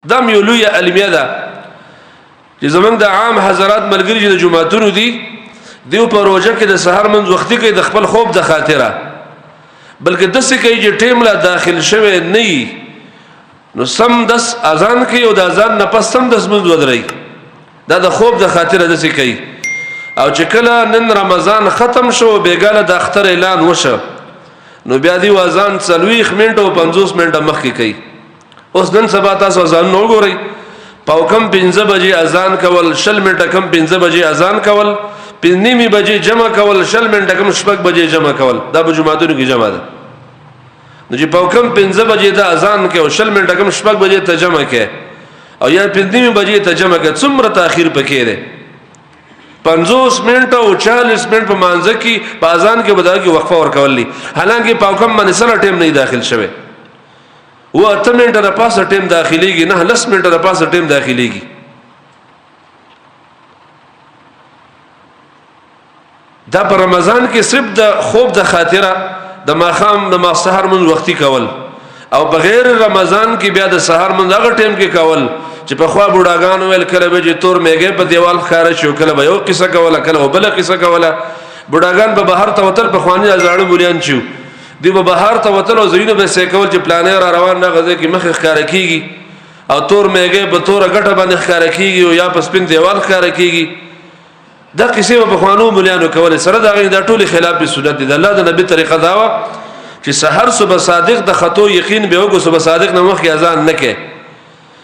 دا یو لوی علمیه ده چې زمونږ د عام حضرات ملګري چې د جمعتونو دي دیو په روزه کې د سحر منځ وختي کې د خپل خوب د خاطره بلکې دسه کوي چې ټیم لا داخل شوه نه نو سم دس اذان کوي او د اذان نه پس سم دس منځ ودرای دا د خوب د خاطره دسه کوي او چې کله نن رمضان ختم شو بیګاله د اختر اعلان وشه نو بیا دی اذان 40 منټه او 50 منټه مخکې کوي اوس نن سبا تاسو اذان نو ګورئ پاو کم 15 بجې اذان کول شل منټه کم 15 بجې اذان کول 5:30 بجې جمع کول شل منټه کم شپږ بجې جمع کول دا په جمعهتونو کې جمع ده نو چې پاو کم 15 بجې دا اذان کې او شل منټه کم شپږ بجې ته جمع کې او یا 5:30 بجې ته جمع کې څومره تاخير پکې ده 50 منټه او 40 منټه په مانځ کې په اذان کې بدل کې وقفه ورکولې حالانکه پاو کم باندې سره ټیم نه داخل شوه و 8 منټه د پاسه ټیم داخليږي نه 10 منټه د پاسه ټیم داخليږي دا په رمضان کې صرف د خوب د خاطره د ماخام د سحر من وختي کول او بغیر رمضان کې بیا د سحر من هغه ټیم کې کول چې په خوا بوډاګان ویل کله به چې تور میګه په دیوال خاره شو کله به یو قصه کوله کله بل قصه کوله بوډاګان په بهر ته وتل په خواني ازاړو بولیان شو دی به بهر ته وتل او زینو به سیکول چې پلانر روان نه غزه کې مخ ښکار کیږي او تور میګه په تور غټه باندې ښکار کیږي او یا په سپین دیوال ښکار کیږي دا کیسه په خوانو مليانو کول سره دا غي دا ټول خلاف سنت دي الله د نبی طریقه داوا چې سحر صبح صادق د خطو یقین به وګو صبح صادق نه مخ اذان نه کې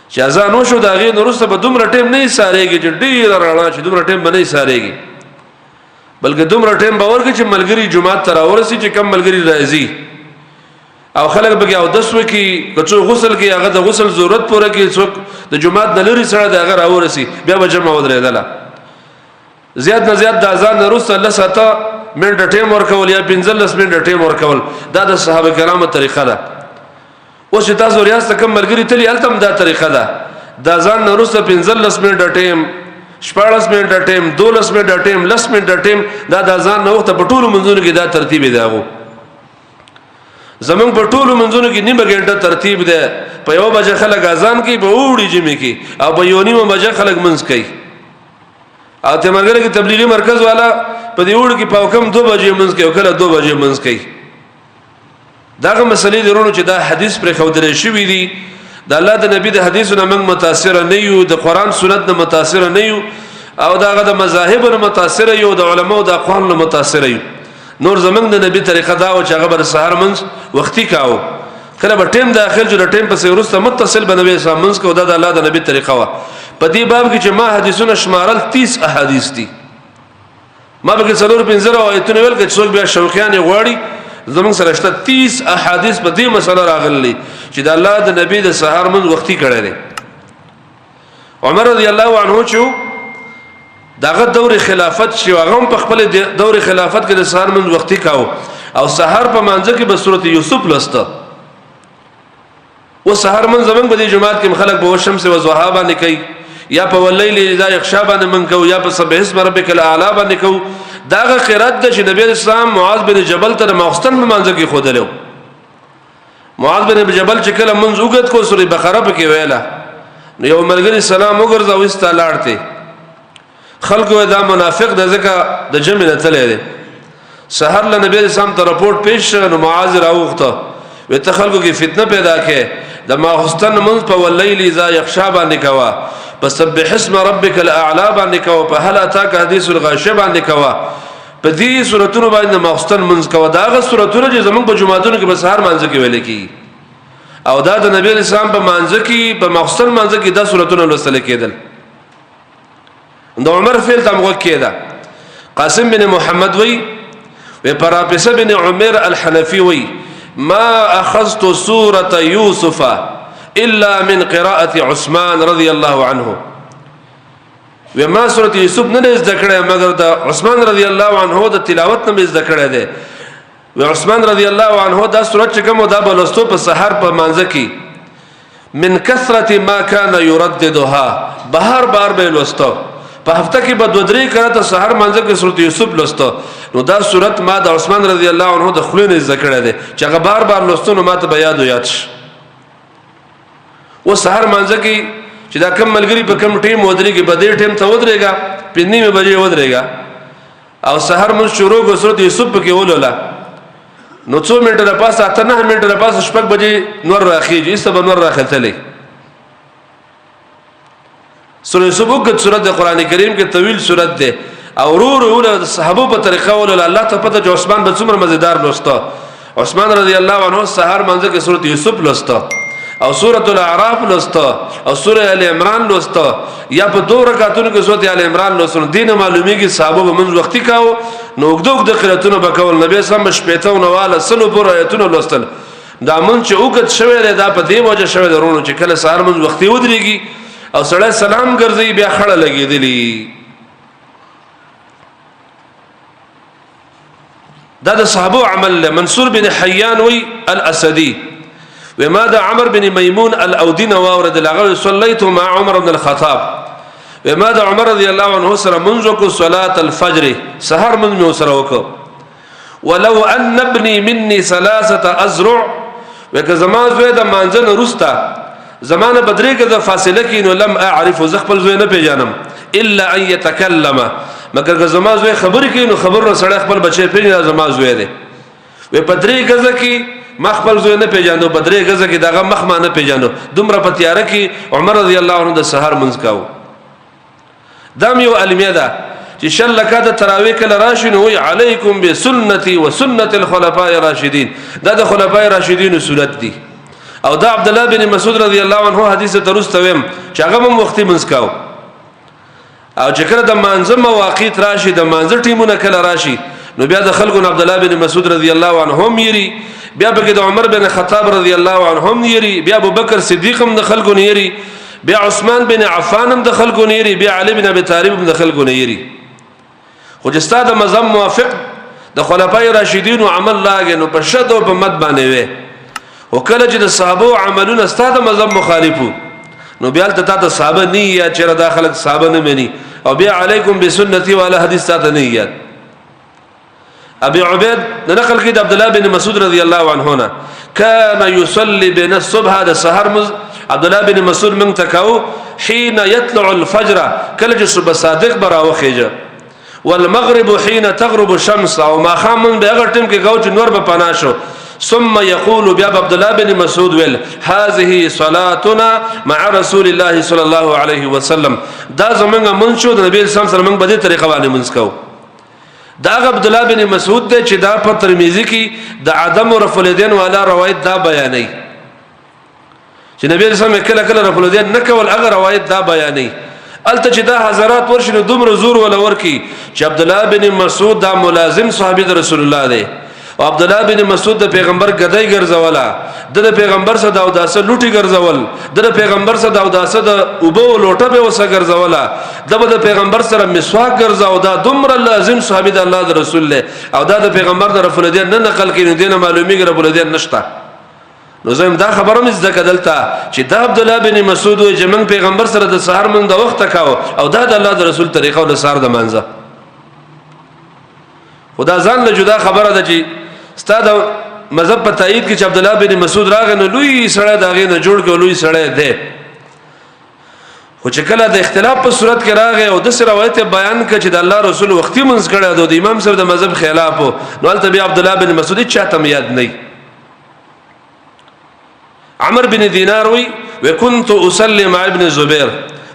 چې اذان وشو دا غي نورسته به دومره ټیم نه ساريږي چې ډیر رانا چې دومره ټیم به نه ساريږي بلکې دومره ټیم به ورګي چې ملګری جمعه تر اورسي چې کم ملګری راځي او خلک به او 10 وکي کڅو غسل کې هغه د غسل ضرورت پوره کې څوک د جمعه د لوري سره د هغه اورسي بیا به جمع ودرېدله زیات نه زیات د اذان وروسته الله ساته منټه ټیم ورکول یا 15 منټه ټیم ورکول دا د صحابه کرامو طریقه ده اوس تاسو ریاست کم ملګری تلی التم دا طریقه ده د اذان وروسته 15 منټه ټیم 14 منټه ټیم 12 منټه ټیم 10 منټه ټیم دا د اذان نو ته په ټولو منځونو کې دا ترتیب دی هغه زمونږ په ټولو منځونو کې نیمه غنټه ترتیب ده په یو بجې خلک اذان کوي په وړي جمعې کې او په یو نیمه بجې خلک منځ کوي او ته مرګره کې تبلیغي مرکز والا په دې وړ کې په کم 2 بجې منځ کوي او کله 2 بجې منځ کوي داغه مسلې درونو چې دا حدیث پر خودره شوی دی د الله د نبی د حدیثونو موږ متاثر نه یو د قران سنت نه متاثر نه یو او داغه د مذاهب نه متاثر یو د علماو د اقوال نه متاثر یو نور زمنګ د نبی طریقه دا او چې هغه بر سحر منځ وختي کاو کله به ټیم داخل جو د ټیم په سیرسته متصل بنوي سامنځ کو د الله د نبی طریقه وا په دې باب کې چې ما حدیثونه شمارل 30 احادیث دي ما به څلور پنځه روایتونه ویل چې څوک بیا شوقیان غواړي زمون سره شته 30 احادیث په دې مسله راغلي چې د الله د نبی د سحر منځ وختي کړی دی عمر رضی الله عنه چې داغه دور خلافت چې هغه په خپل دور خلافت کې د سحر منځ وختي کاو او سحر په منځ کې به سورته یوسف لسته و سحر منځ زمون په دې جماعت کې خلک به شمس و ضحا باندې کوي یا په واللیل اذا یخشا باندې من کو یا په سبح اسم ربک الاعلى باندې کو داغه قرات د نبی اسلام معاذ بن جبل ته مخستن منځ کې خودلو معاذ بن جبل چې کله منځ وګت کو سورې بقره په کې ویلا نو یو ملګری سلام وګرځاو استلاړته خلکو دا منافق د ځکه د جمع نه تللی دی سحر له نبی اسلام ته رپورټ پیش نو معاذ راوخته وي ته خلکو کې فتنه پیدا کړي د مخستن منځ په واللیل اذا یخشا باندې کوا فسبح اسم ربك الاعلى باندې کوا په هل اتاک حدیث الغاشیه باندې کوا په دې سوراتونو باندې مخستن منځ کوا داغه سوراتونه چې زمونږ په جمعاتونو کې به سحر مانځ کې ویل کی او دا د نبی اسلام په مانځ کې په مخستن مانځ کې دا سوراتونه لوستل کېدل د عمر فعل تمغه کېدا قاسم بن محمد وی پراپسه بن عمر الحنفي وی ما اخذت سوره يوسف الا من قراءه عثمان رضي الله عنه وما سوره يوسف نه ذکرې مگر د عثمان رضی الله عنه د تلاوت نه ذکرې ده و عثمان رضی الله عنه دا سوره چې کوم دا بلستو په سحر په مانځ کې من كثرة ما كان يرددها بهر بار به لستو په هفته کې به 2-3 کړه سحر مانځ کې سوره یوسف لستو نو دا سورت ما د عثمان رضی الله عنه د خلینو ذکر ده چې هغه بار بار لستو نو ماته به یاد شي و سحر مانځه کې چې دا کم ملګری په کم ټیم ودرېږي په دې ټیم ته ودرېږه په نیمه بجې ودرېږه او سحر مونږ شروع کو سورۃ یوسف کې ولولا نو 2 منټه د پاسه 9 منټه د پاسه شپږ بجې نور راخیږي سبا نور راختلې سورۃ یوسف کې سورۃ د قران کریم کې طویل سورۃ ده او ورور د صحابه په طریقه ولولا الله ته پته چې عثمان به څومره مزیدار لوسته عثمان رضی الله عنه سحر منځ کې سورۃ یوسف لوسته او سورۃ الاعراف لوسته او سورۃ ال عمران لوسته یا په 2 رکعاتونو کې سورۃ ال عمران لوسته دین معلومیږي صحابه به منځ وختي کاو نو وګدوګ د قراتونو بکول نبی سم شپېته نو والا سلو پر آیتونو لوستل دا مونږ چې وګت شوی دی دا په دې وجه شوی درونو چې کله سحر منځ وختي ودرېږي او سړی سلام ګرځي بیا خړه لګېدلی دا د صحابه عمل منصور بن حيان وی الاسدي وماذا عمر بن ميمون الاودي واورد الاغل صليت مع عمر بن الخطاب وماذا عمر رضي الله عنه سره منذ صلاه الفجر سحر من سره وکړو ولو ان ابني مني 3 ازرع وکزما زوی د مانځن رستا زمانه بدرېګه د فاصله کې نو لم اعرف زخپل زوی نه پیژنم الا ان يتكلم مگر که زما زوی خبرې کوي نو خبر سره خپل بچي پیژني زما زوی دی و بدرېګه کې مخبل زوی نه پیژاندو بدرېګه کې دغه مخ ما نه پیژاندو دومره په تیار کې عمر رضی الله عنه د سحر منځ کاو دم یو علمیه ده چې شل لکه د تراویح کله راشي نو وی علیکم بسنتي وسنه الخلفاء الراشدین دا د خلفای راشدین سنت دي او دا عبد الله بن مسعود رضی الله عنه حدیث درست ویم چې هغه هم وختي منځ کاو او چې کله د مانځه مواقیت راشي د مانځه ټیمونه کله راشي نو بیا د خلکو عبد الله بن مسعود رضی الله عنه هم یری بیا به د عمر بن خطاب رضی الله عنه هم یری بیا ابو بکر صدیق هم د خلکو یری بیا عثمان بن عفان هم د خلکو یری بیا علی بن ابي طالب هم د خلکو یری خو چې ستاسو مذهب موافق د خلفای راشدین او عمل لاګ نو په شد او په مد باندې وي او کله چې د صحابه عملونه ستاسو مذهب مخالفو نو بیا ته صحابه نه یا چې داخله صحابه نه مني او بیا علیکم بسنتي وعلى حدیث ستاسو نه یاد ابي عبيد نقل كده عبد الله بن مسعود رضي الله عنه كان يصلي بين الصبح هذا سحر عبد الله بن مسعود من تکاو حين يطلع الفجر کله چې صبح صادق براوخیږي والمغرب حين تغرب الشمس او ما خام من به هغه ټیم کې گاو چې نور به پنا شو ثم يقول بیا عبد الله بن مسعود ویل هذه صلاتنا مع رسول الله صلى الله عليه وسلم دا زمونږ منشو د نبی صلی الله علیه وسلم په دې طریقه باندې منځ کو دا عبد الله بن مسعود دی چې دا په ترمذی کې د عدم رفع الیدین والا روایت دا بیانې چې نبی رسول الله کله کله رفع الیدین نه کول هغه روایت دا بیانې الته چې دا حضرات ورشنه دومره زور ولا ورکی چې عبد الله بن مسعود دا ملازم صحابي د رسول الله دی او عبد الله بن مسعود د پیغمبر گدای ګرځولا د پیغمبر سره دا داسه لوټي ګرځول د پیغمبر سره دا داسه د اوبو لوټه به وسه ګرځولا د پیغمبر سره مسواک ګرځاو دا دومره لازم صحابي د الله د رسول له او دا د پیغمبر د رسول دین نه نقل کین دین معلومیږي رسول دین نشتا نو زم دا خبره مې ځکه دلته چې دا عبد الله بن مسعود او جمن پیغمبر سره د سحر من د وخت کاو او دا د الله د رسول طریقه او د سحر د منځه خدا ځان له جدا خبره ده چې ستاد مذهب په تایید کې چې عبد الله بن مسعود راغی نو لوی سړی داغه نه جوړ کې لوی سړی دی خو چې کله د اختلاف په صورت کې راغی او د روایت بیان کړ چې د الله رسول وختي منځ کړه د امام صاحب د مذهب خلاف نو البته بیا عبد الله بن مسعود چاته یاد نه عمر بن دینار وی وكنت اصلي مع ابن الزبير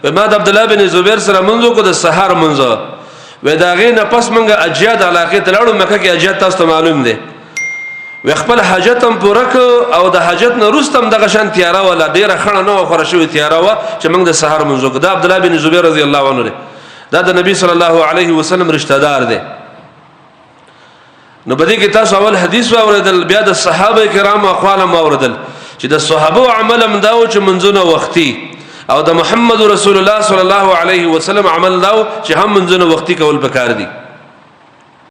وما عبد الله بن الزبير سره منځ کو د سحر منځ و داغه نه پس منګه اجیاد علاقه تلاړو مکه کې اجیاد تاسو معلوم دي و خپل حاجتم پورک او د حاجت نه رستم دغه شان تیارا ولا ډیره خړه نو خور شوی تیارا و چې موږ د سحر منځ کو د عبد الله بن زبیر رضی الله عنه دا د نبی صلی الله علیه وسلم رشتہ دار دی نو بده کې تاسو اول حدیث واوردل بیا د صحابه کرام اقوال واوردل چې د صحابه عمل مداو چې منځونه وختي او د محمد رسول الله صلی الله علیه وسلم عمل داو چې هم منځونه وختي کول پکار دي